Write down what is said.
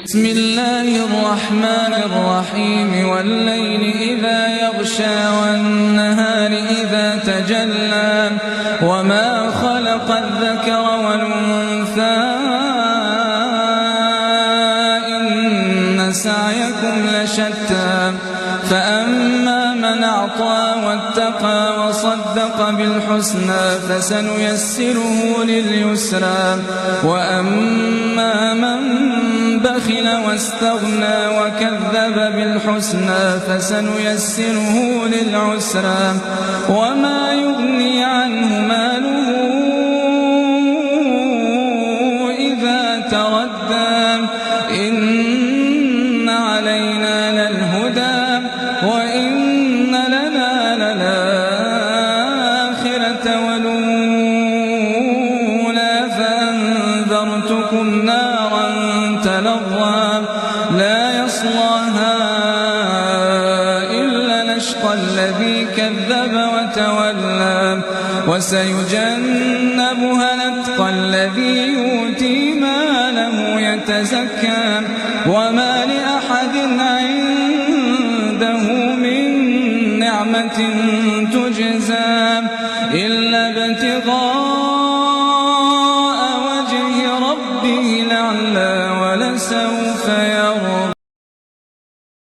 بسم الله الرحمن الرحيم والليل إذا يغشى والنهار إذا تجلى وما خلق الذكر والأنثى إن سعيكم لشتى فأما من أعطى واتقى وصدق بالحسنى فسنيسره لليسرى وأما من بخل واستغنى وكذب بالحسنى فسنيسره للعسرى وما يغني عنه ماله إذا تردى إن علينا للهدى وإن لنا للآخرة والأولى فأنذرتكم نارا تلظى لا يصلاها إلا الأشقى الذي كذب وتولى وسيجنبها الأتقى الذي يؤتي ماله يتزكى وما لأحد عنده من نعمة تجزى إلا ابتغاء